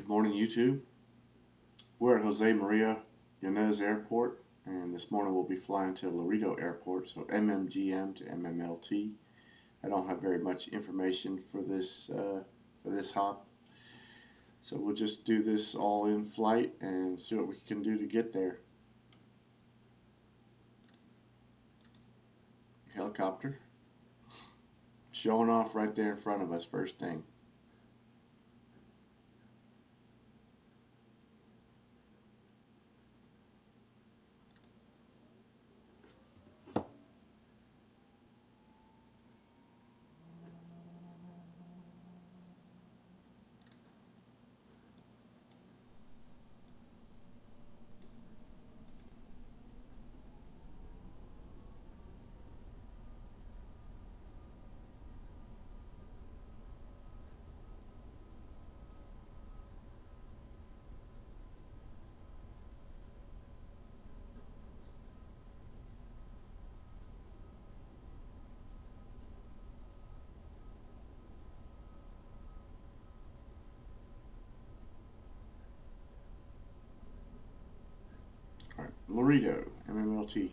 Morning, YouTube. We're at Jose Maria Yanez Airport, and this morning we'll be flying to Laredo Airport, so MMGM to MMLT. I don't have very much information for this hop, so we'll just do this all in flight and see what we can do to get there. Helicopter showing off right there in front of us first thing. Alright, Laredo, MMLT.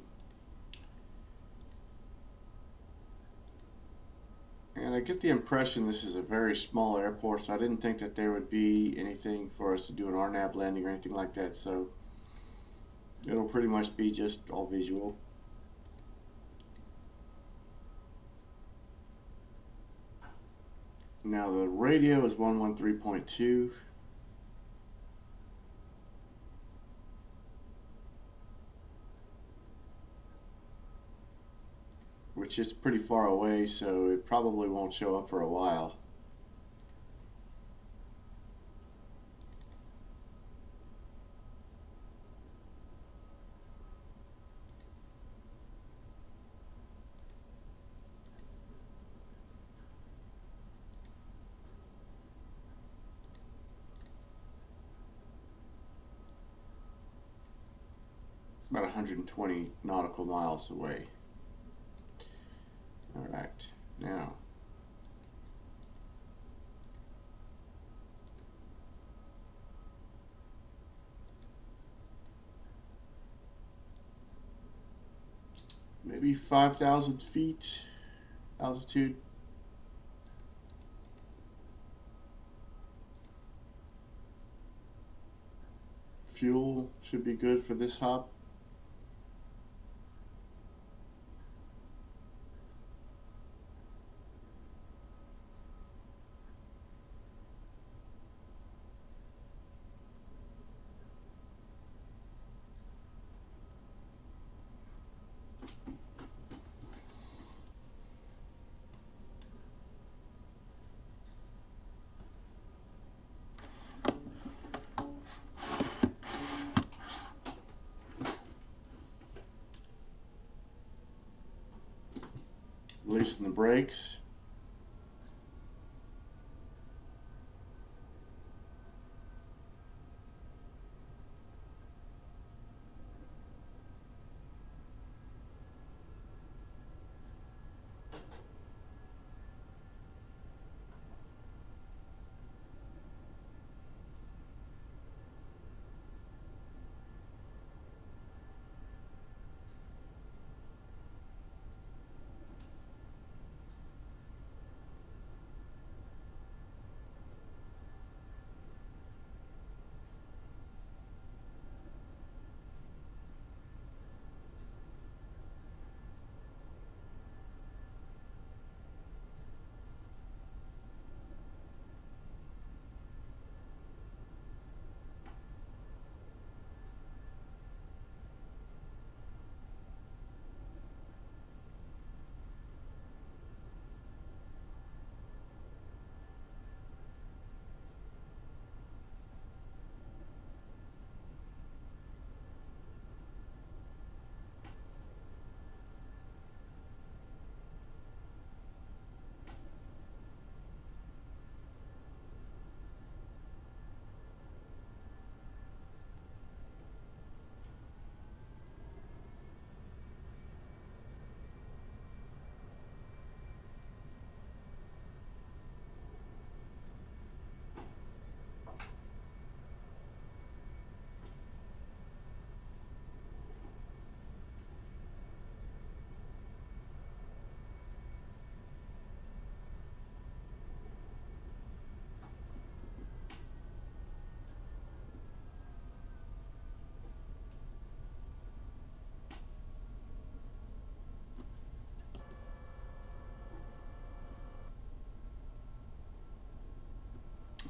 And I get the impression this is a very small airport, so I didn't think that there would be anything for us to do an RNAV landing or anything like that, so it'll pretty much be just all visual. Now the radio is 113.2. Which is pretty far away, so it probably won't show up for a while. About 120 nautical miles away. Alright, now maybe 5,000 feet altitude. Fuel should be good for this hop. Releasing the brakes.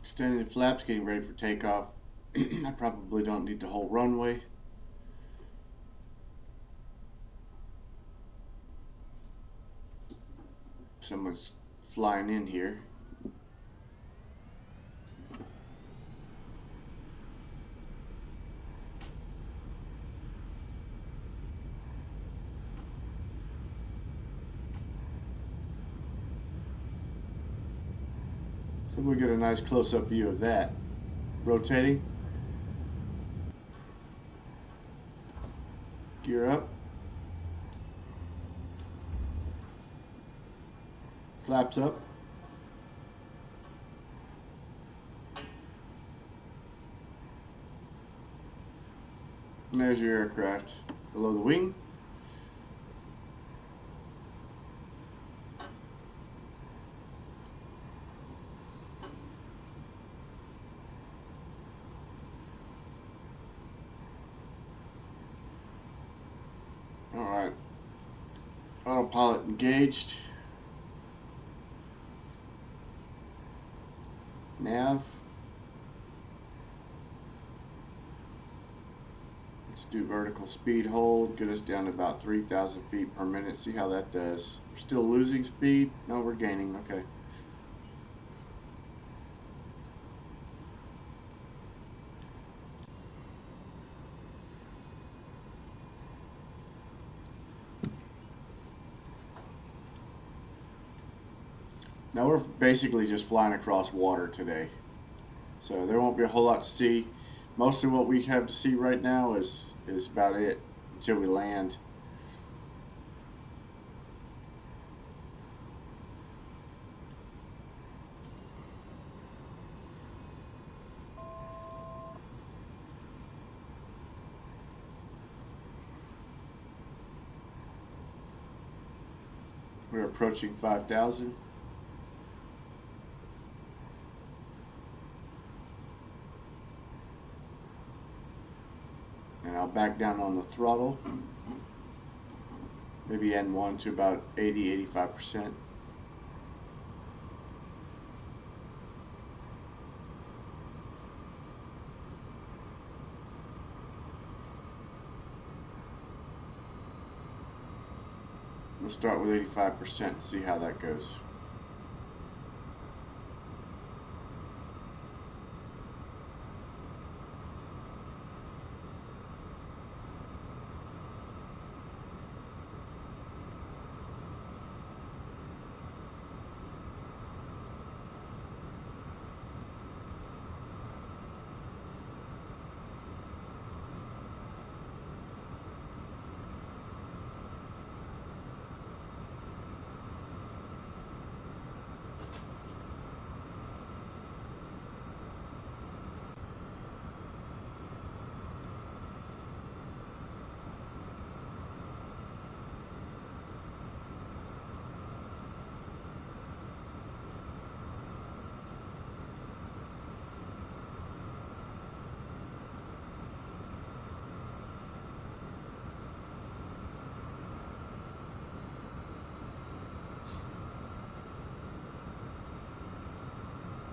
Extending the flaps, getting ready for takeoff. I probably don't need the whole runway. Someone's flying in here. So we get a nice close-up view of that. Rotating. Gear up. Flaps up. And there's your aircraft below the wing. Alright. Autopilot engaged. Nav. Let's do vertical speed hold, get us down to about 3,000 feet per minute, see how that does. We're still losing speed? No, we're gaining, okay. Now we're basically just flying across water today, so there won't be a whole lot to see. Most of what we have to see right now is about it until we land. We're approaching 5,000. And I'll back down on the throttle, maybe N1 to about 80–85%. We'll start with 85% and see how that goes.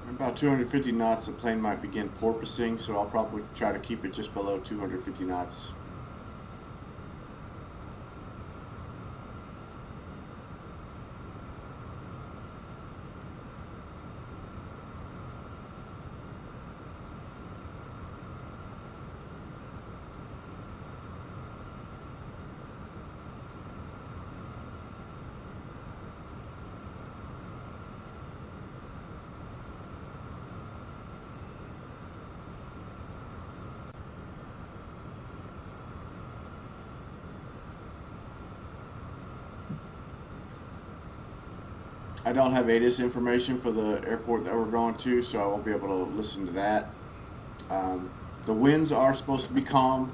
About 250 knots, the plane might begin porpoising, so I'll probably try to keep it just below 250 knots. I don't have ATIS information for the airport that we're going to, so I won't be able to listen to that. The winds are supposed to be calm.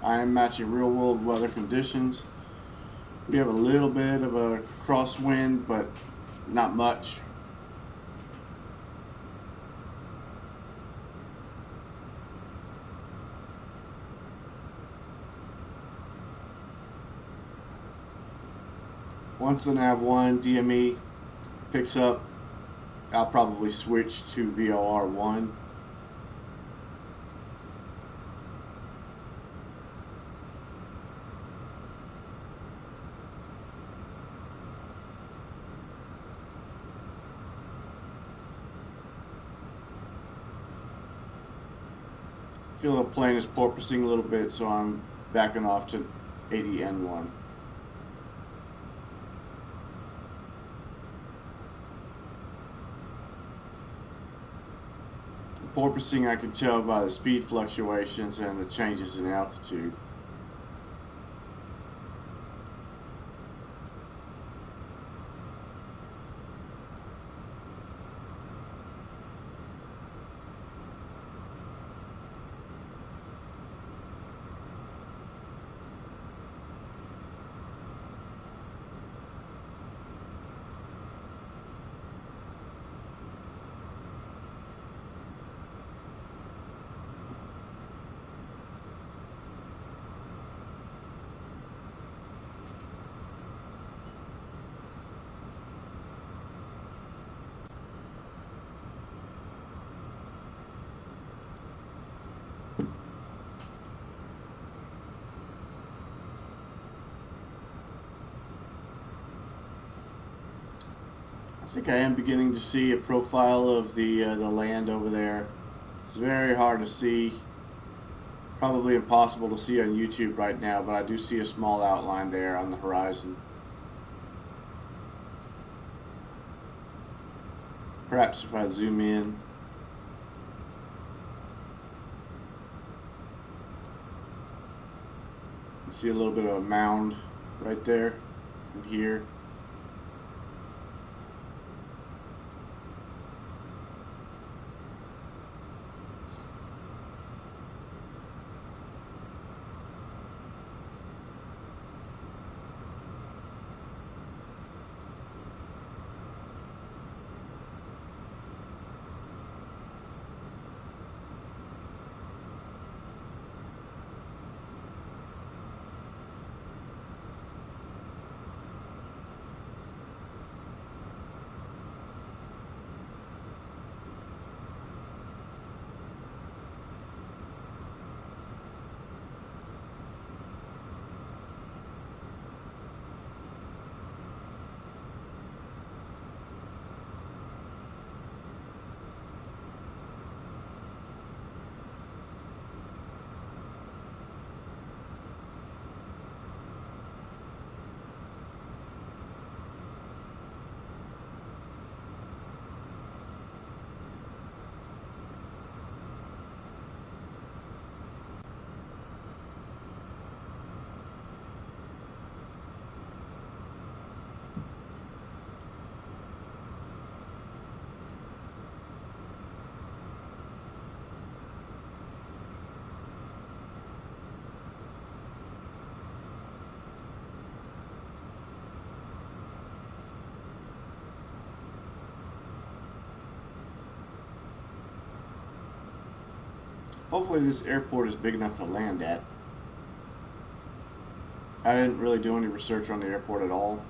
I am matching real world weather conditions. We have a little bit of a crosswind, but not much. Once the nav 1 DME picks up, I'll probably switch to VOR 1. Feel the plane is porpoising a little bit, so I'm backing off to 80N1. Porpoising I can tell by the speed fluctuations and the changes in altitude. I think I am beginning to see a profile of the land over there. It's very hard to see, probably impossible to see on YouTube right now, but I do see a small outline there on the horizon. Perhaps if I zoom in. You see a little bit of a mound right there and here. Hopefully this airport is big enough to land at. I didn't really do any research on the airport at all,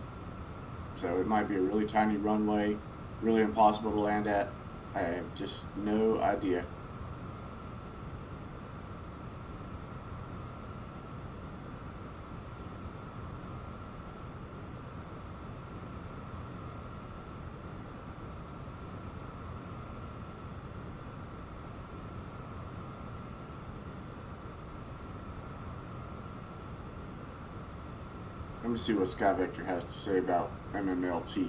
so it might be a really tiny runway, really impossible to land at. I have just no idea. Let me see what SkyVector has to say about MMLT.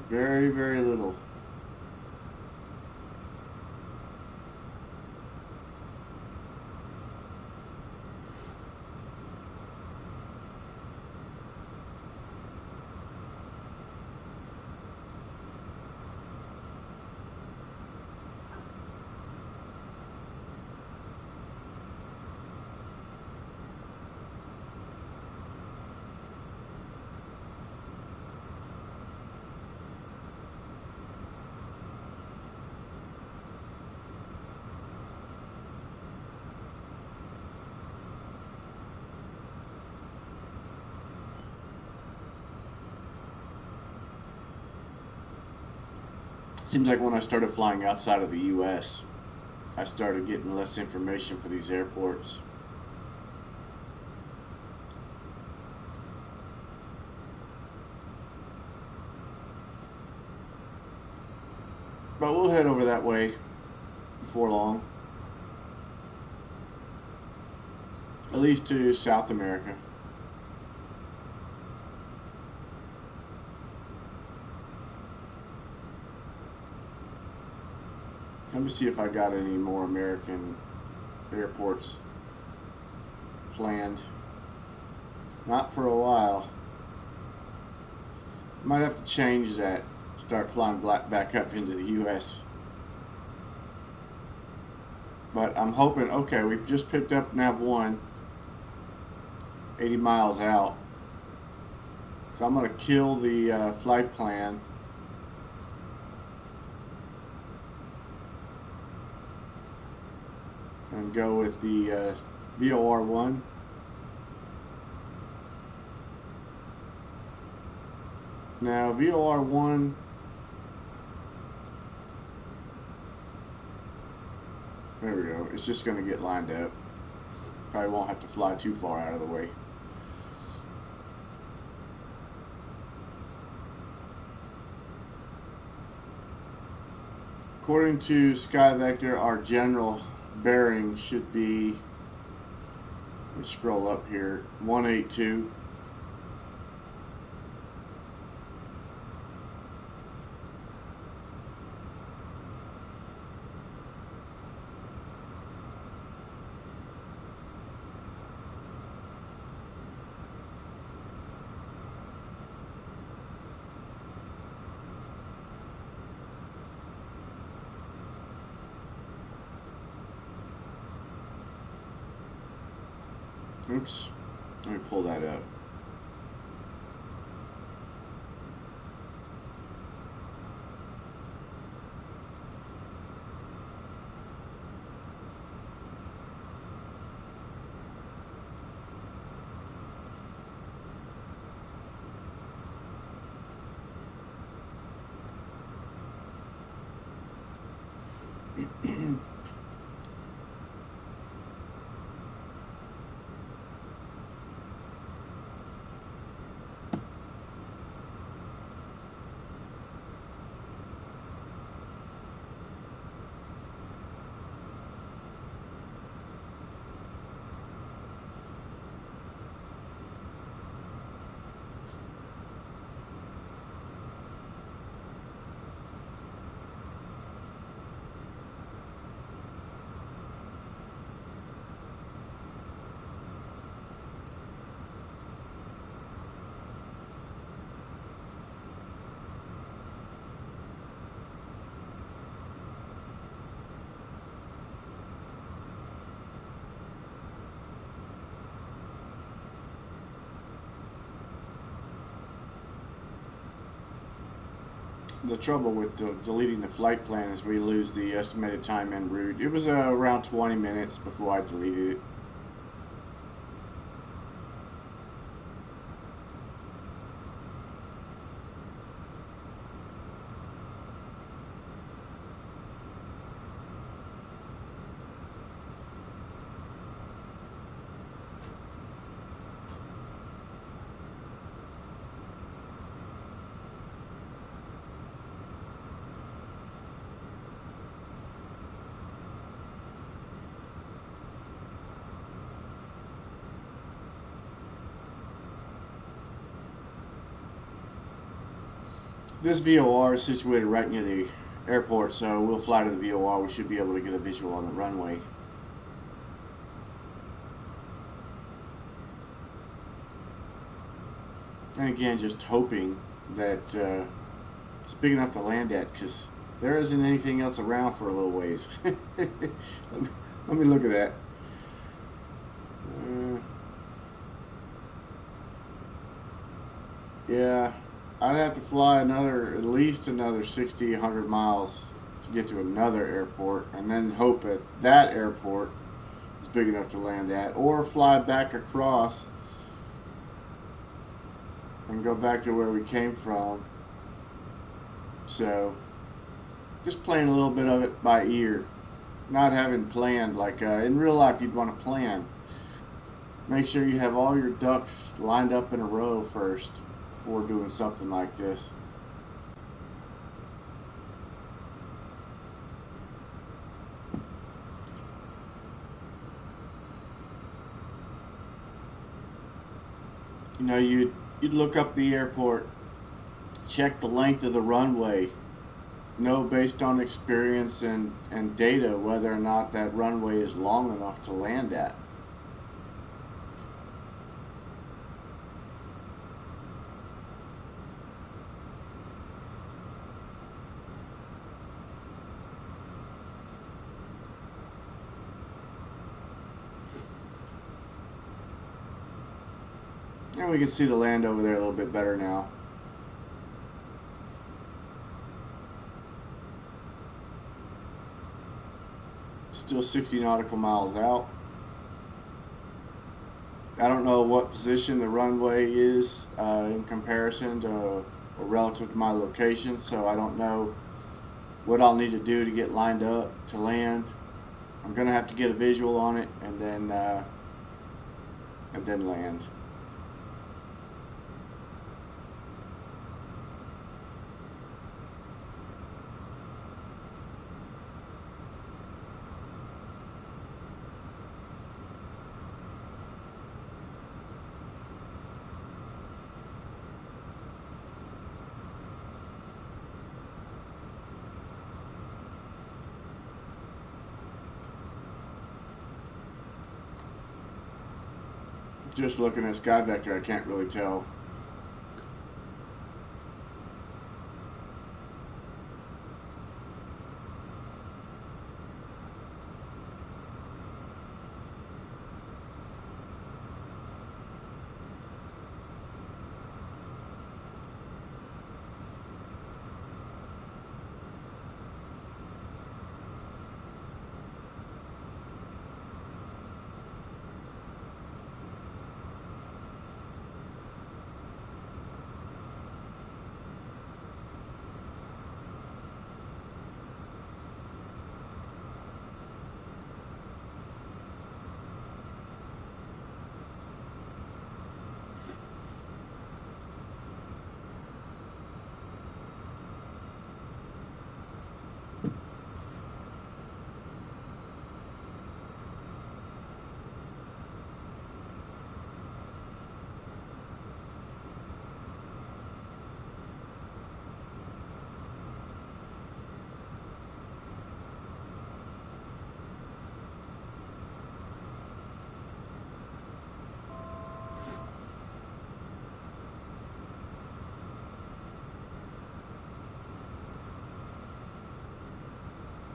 Very, very little. Seems like when I started flying outside of the US, I started getting less information for these airports. But we'll head over that way before long. At least to South America. Let me see if I got any more American airports planned. Not for a while. Might have to change that. Start flying back up into the US. But I'm hoping, okay, we've just picked up Nav 1, 80 miles out. So I'm going to kill the flight plan. And go with the VOR 1. Now VOR 1, there we go, it's just going to get lined up. Probably won't have to fly too far out of the way. According to SkyVector, our general bearing should be, let me scroll up here, 182. Oops, let me pull that up. The trouble with deleting the flight plan is we lose the estimated time en route. It was around 20 minutes before I deleted it. This VOR is situated right near the airport, so we'll fly to the VOR. We should be able to get a visual on the runway. And again, just hoping that it's big enough to land at, because there isn't anything else around for a little ways. let me look at that. Yeah. I'd have to fly at least another 60, 100 miles to get to another airport, and then hope that that airport is big enough to land at, or fly back across and go back to where we came from. So just playing a little bit of it by ear, not having planned. Like in real life, you'd want to plan. Make sure you have all your ducks lined up in a row first before doing something like this. You know, you'd look up the airport, check the length of the runway, know based on experience and data whether or not that runway is long enough to land at. And we can see the land over there a little bit better now. Still 60 nautical miles out. I don't know what position the runway is in comparison to or relative to my location, so I don't know what I'll need to do to get lined up to land. I'm gonna have to get a visual on it and then land. Just looking at sky vector, I can't really tell.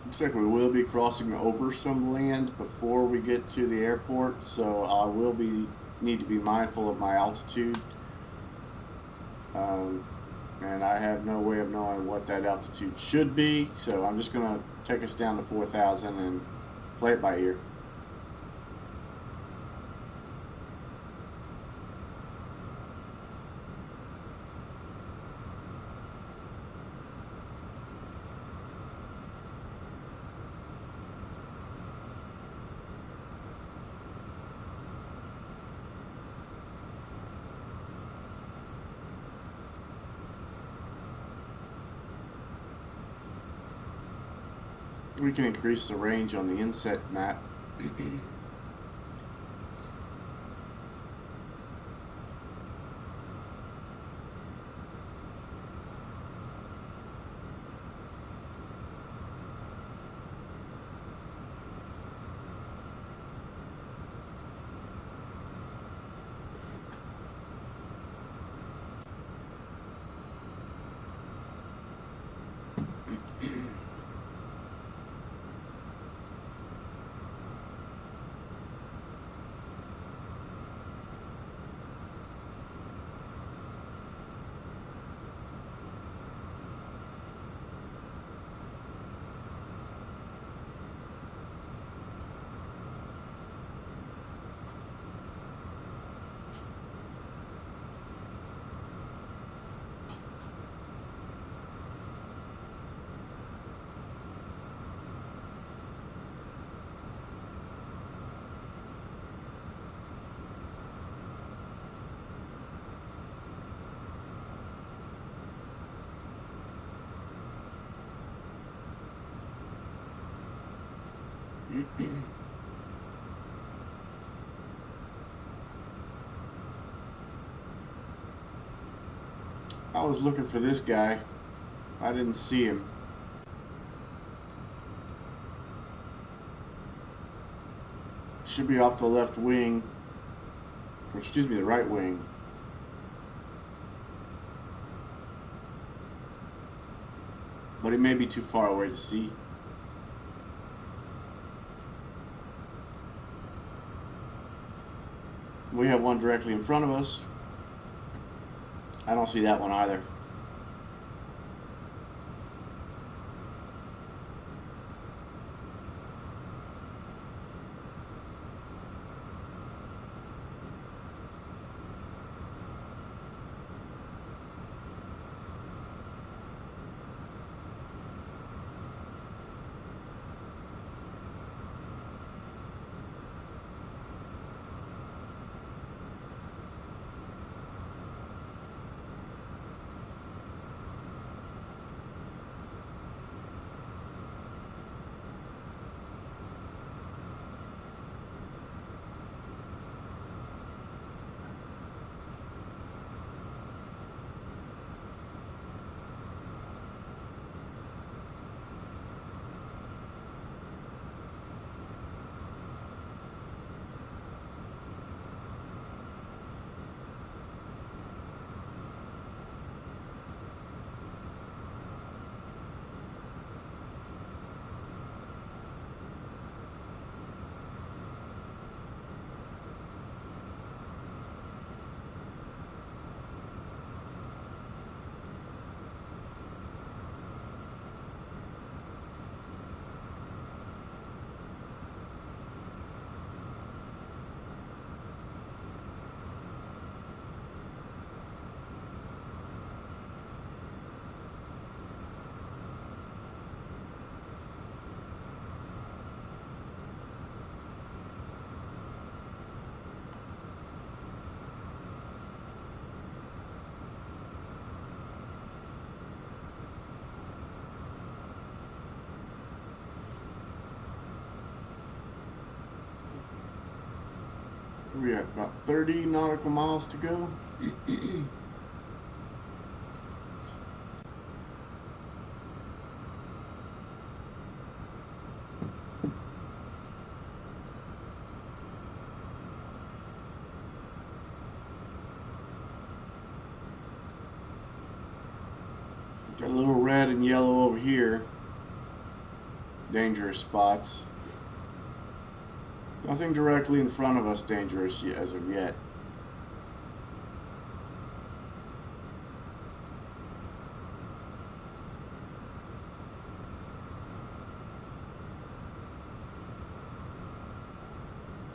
Looks like we will be crossing over some land before we get to the airport, so I will need to be mindful of my altitude. And I have no way of knowing what that altitude should be, so I'm just going to take us down to 4,000 and play it by ear. We can increase the range on the inset map. I was looking for this guy. I didn't see him. Should be off the left wing, or excuse me, the right wing. But he may be too far away to see. We have one directly in front of us. I don't see that one either. We have about 30 nautical miles to go. Got a little red and yellow over here. Dangerous spots. Nothing directly in front of us dangerous as of yet.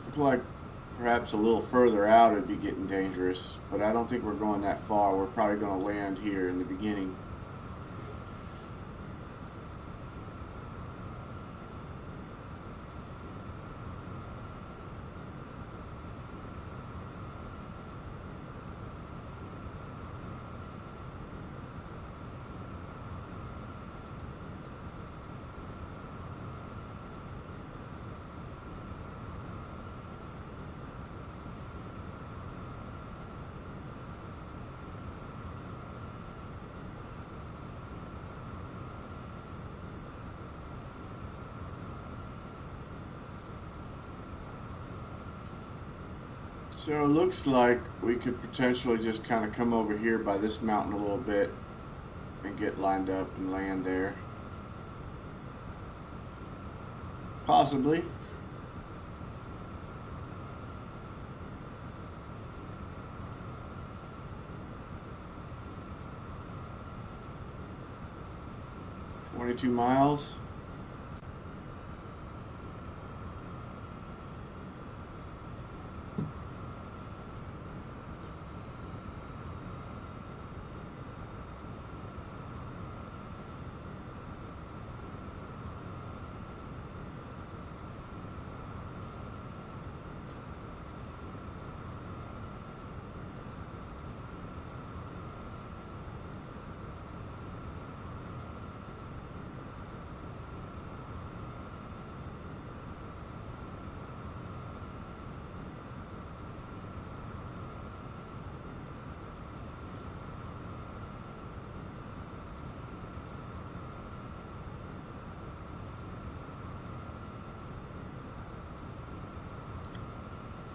Looks like perhaps a little further out it'd be getting dangerous, but I don't think we're going that far. We're probably going to land here in the beginning. So it looks like we could potentially just kind of come over here by this mountain a little bit and get lined up and land there. Possibly. "22 miles.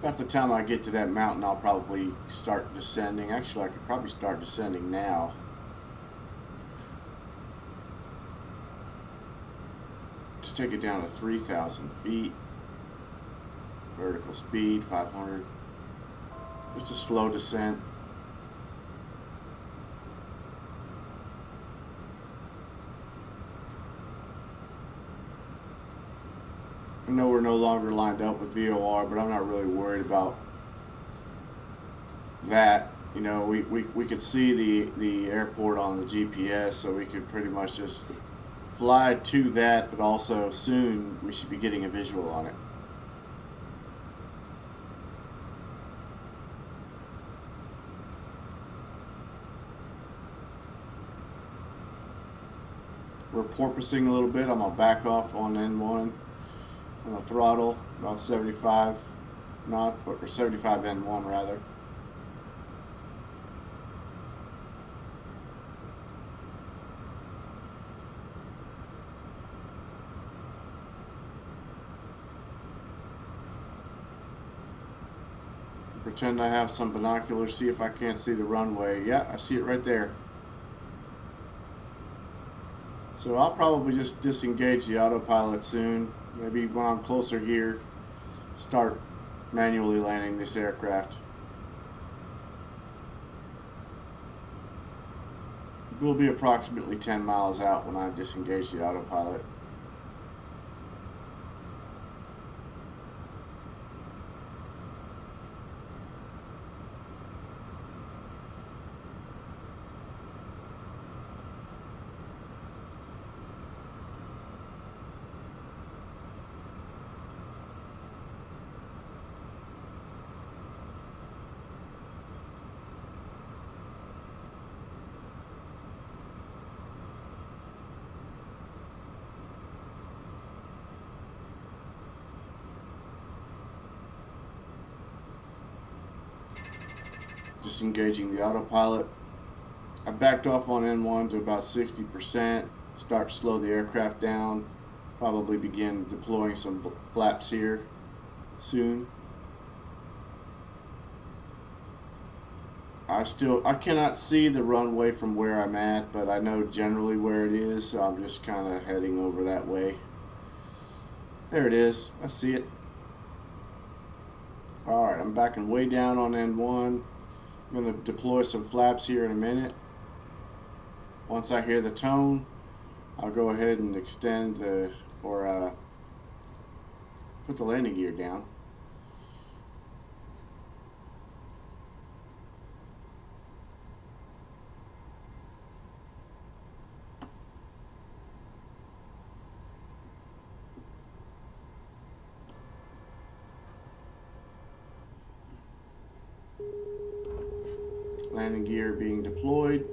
About the time I get to that mountain, I'll probably start descending. Actually, I could probably start descending now. Just take it down to 3,000 feet. Vertical speed, 500. Just a slow descent. I know we're no longer lined up with VOR, but I'm not really worried about that. You know, we could see the airport on the GPS, so we could pretty much just fly to that, but also soon we should be getting a visual on it. We're porpoising a little bit. I'm going to back off on N1. On the throttle, about 75 knot, or 75 N1 rather. Pretend I have some binoculars, see if I can't see the runway. Yeah, I see it right there. So I'll probably just disengage the autopilot soon. Maybe when I'm closer here, start manually landing this aircraft. We'll be approximately 10 miles out when I disengage the autopilot. Disengaging the autopilot. I backed off on N1 to about 60%. Start to slow the aircraft down. Probably begin deploying some flaps here soon. I cannot see the runway from where I'm at, but I know generally where it is, so I'm just kind of heading over that way. There it is. I see it. Alright, I'm backing way down on N1. I'm going to deploy some flaps here in a minute. Once I hear the tone, I'll go ahead and extend put the landing gear down. Landing gear being deployed.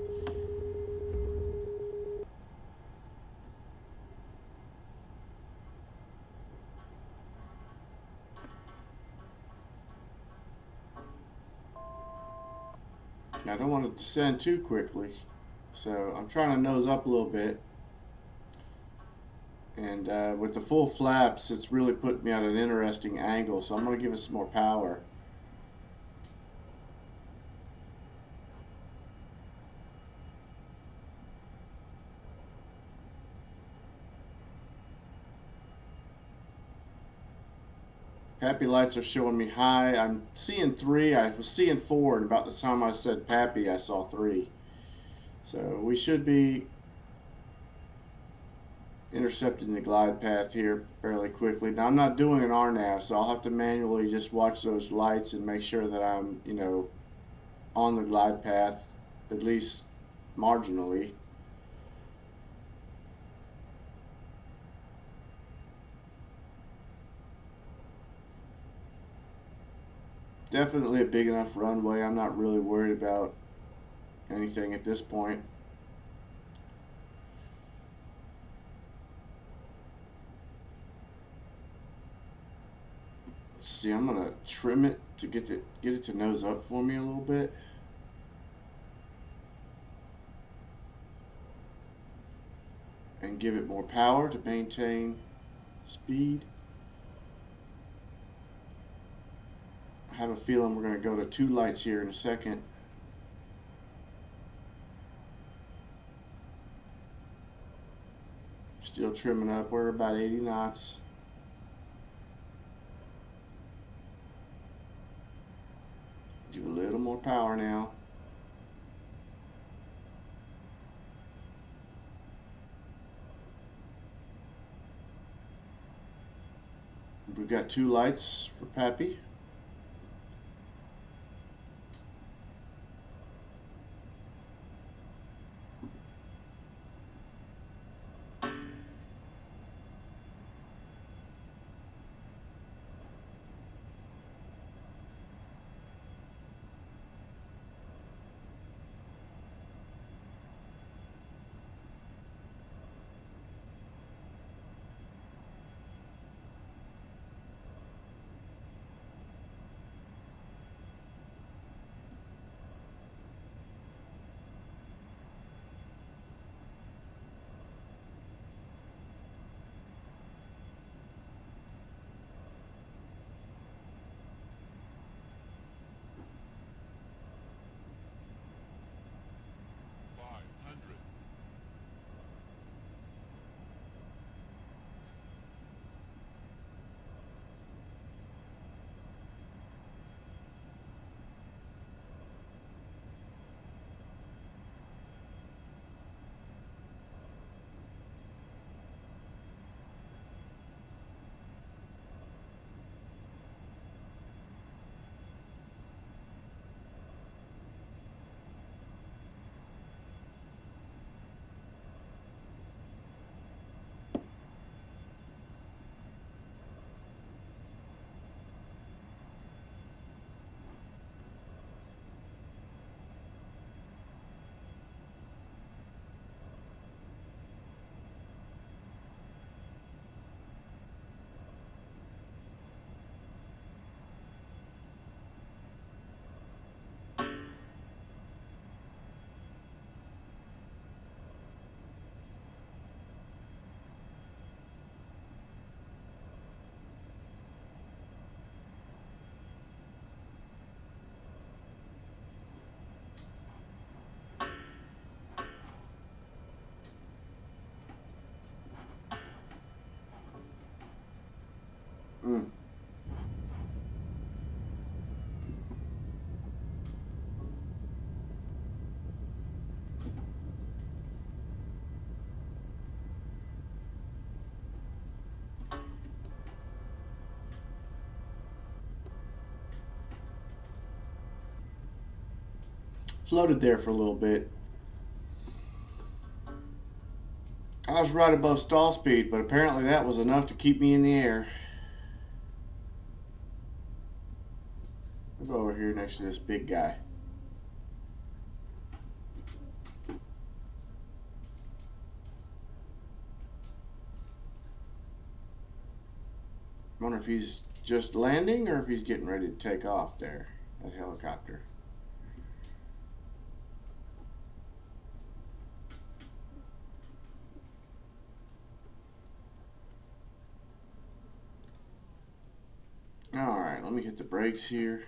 Now, I don't want to descend too quickly, so I'm trying to nose up a little bit. And with the full flaps, it's really putting me at an interesting angle, so I'm going to give it some more power. Pappy lights are showing me high. I'm seeing 3. I was seeing 4, and about the time I said Pappy, I saw 3. So we should be intercepting the glide path here fairly quickly. Now, I'm not doing an RNAV, so I'll have to manually just watch those lights and make sure that I'm, you know, on the glide path, at least marginally. Definitely a big enough runway. I'm not really worried about anything at this point. Let's see, I'm gonna trim it to get it to nose up for me a little bit. And give it more power to maintain speed. I have a feeling we're going to go to 2 lights here in a second. Still trimming up. We're about 80 knots. Give a little more power now. We've got 2 lights for Pappy. Floated there for a little bit. I was right above stall speed, but apparently that was enough to keep me in the air. I'll go over here next to this big guy. I wonder if he's just landing or if he's getting ready to take off there, that helicopter. Alright, let me hit the brakes here.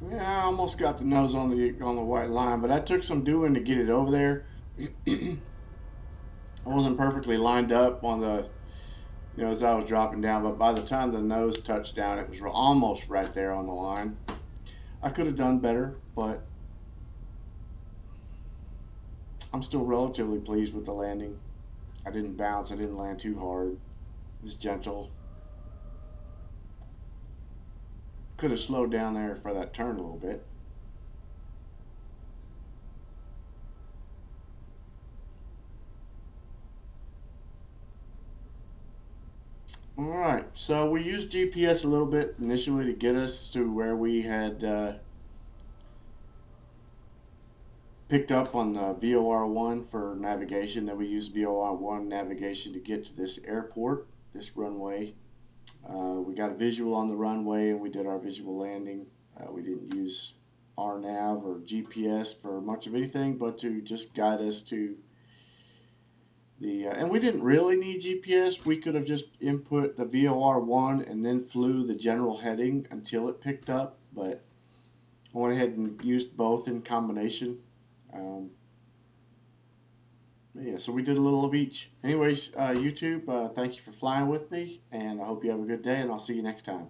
Yeah, I almost got the nose on the white line, but that took some doing to get it over there. I wasn't perfectly lined up on the, as I was dropping down, but by the time the nose touched down, it was almost right there on the line. I could have done better, but I'm still relatively pleased with the landing. I didn't bounce, I didn't land too hard. It was gentle. Could have slowed down there for that turn a little bit. Alright, so we used GPS a little bit initially to get us to where we had picked up on the VOR1 for navigation. Then we used VOR1 navigation to get to this airport, this runway. We got a visual on the runway and we did our visual landing. We didn't use RNAV or GPS for much of anything but to just guide us to and we didn't really need GPS. We could have just input the VOR1 and then flew the general heading until it picked up, but I went ahead and used both in combination. Yeah, so we did a little of each. Anyways, YouTube, thank you for flying with me, and I hope you have a good day, and I'll see you next time.